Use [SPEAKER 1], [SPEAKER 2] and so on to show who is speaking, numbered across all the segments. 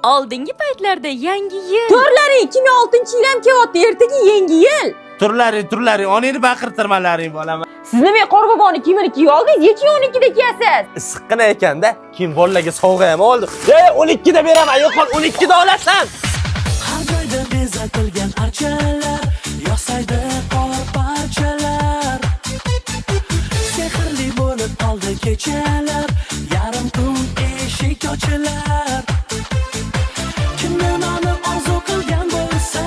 [SPEAKER 1] Oldingi paytlarda yangi yil.
[SPEAKER 2] To'rlari 2006-yil ham kelyapti, ertaga yangi yil.
[SPEAKER 3] Turlari, onini baqirtirmalaring bolaman.
[SPEAKER 2] Siz nima Qorboboni kiyimini kiyib oldingiz, necha 12da kiyasiz?
[SPEAKER 3] Issiqqina ekanda, keyin bolalarga sovg'a ham oldi. 12 da beraman, yo'qol 12 da olasan.
[SPEAKER 4] Har joyda bezatilgan archalar, yosaydi qor parchalar. Sehrli bo'lib qoldi kechalar, yarim kun eshik ochilar. Kim nimani orzu qilgan bo'lsa,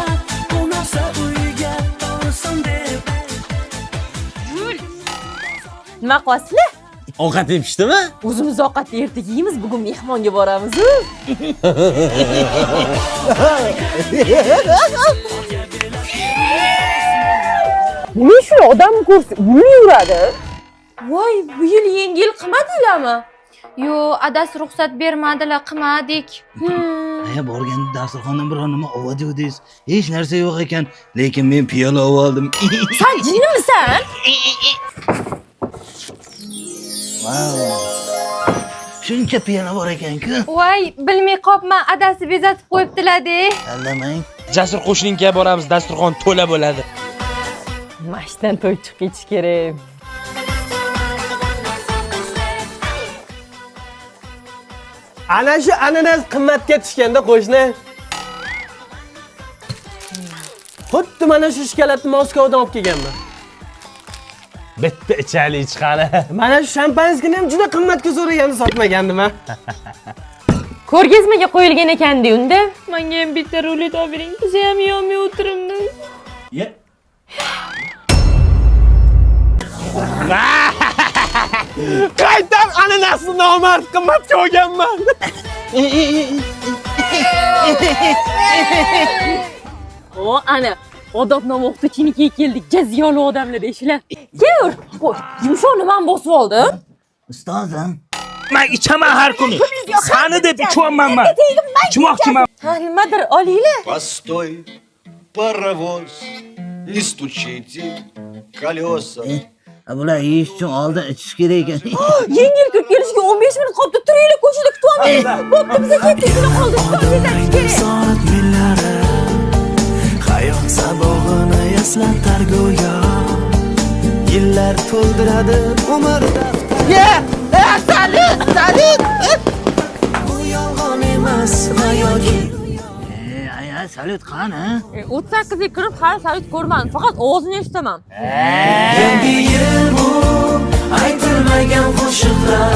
[SPEAKER 4] bu narsa uyiga to'lsin deb.
[SPEAKER 2] Nima qilasizlar?
[SPEAKER 3] Ovqat yepishdimi?
[SPEAKER 2] O'zimiz ovqatni ertaga yeymiz, bugun mehmonga boramiz. Nima shu odam ko'rsa, uni yuradi. Voy, bu yil yangi yil qilmadinglarmi?
[SPEAKER 1] Yo, adasi ruxsat bermadilar, qilmadik.
[SPEAKER 5] Borganda dasturxondan biror nima oladiz. Hech narsa yo'q ekan, lekin men piyola oldim.
[SPEAKER 2] Sen jinnimisan?
[SPEAKER 5] Shuncha piyola bor ekan-ku.
[SPEAKER 1] Voy, bilmay qopman, adasi bezatib qo'yibdilar-de.
[SPEAKER 5] Aldamang.
[SPEAKER 3] Jasur qo'shninga boramiz, dasturxon to'la bo'ladi.
[SPEAKER 2] Mashdan to'y chiqib ketish kerak.
[SPEAKER 6] Ana shu ananas qimmatga tushganda qo'shni. Xuddi mana shu shokoladni Moskvadan olib kelganman.
[SPEAKER 3] Bitta ichaylik chiqadi.
[SPEAKER 6] Mana shu shampanskini ham juda qimmatga so'raganini sotmagandim ha.
[SPEAKER 2] Ko'rgazmaga qo'yilgan ekan-da unda.
[SPEAKER 1] Menga ham bitta rulet olib bering, biz ham yomay o'tiribmiz.
[SPEAKER 3] Qaytam ananasni nomard qimmatga olganman.
[SPEAKER 2] O, ana, odobnoma o'qituvchinikiga keldik. Jaziyoli odamlar eshilar. Kel, qo'y, yumshoqni men bosib oldim.
[SPEAKER 5] Ustozim.
[SPEAKER 7] Men ichaman har kuni. Sani deb ichmayman men. Ichmoqchiman.
[SPEAKER 2] Ha, nimadir olinglar.
[SPEAKER 8] Постой, паровоz, не стучите колеса.
[SPEAKER 5] Bular yeyish uchun oldin ichish kerak ekan.
[SPEAKER 2] Yangi yil kirib kelishiga 15 minut qoldi. Turaylik, ko'chada kutamiz. Bo'pti, bizga ketdik, qoldi. Kitob kerak.
[SPEAKER 4] Soat millari hayot sabog'ini eslatar go'yo. Yillar to'ldiradi umr daftari.
[SPEAKER 3] Salut!
[SPEAKER 4] Bu yolg'on emas hayotiy.
[SPEAKER 5] Salut qani?
[SPEAKER 2] 38 ga kirib hali salut ko'rmadim. Faqat ovozini eshitaman.
[SPEAKER 4] Yangi yil bu aytilmagan qo'shiqlar,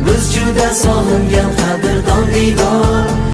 [SPEAKER 4] biz juda sog'ingan qadrdon diydor.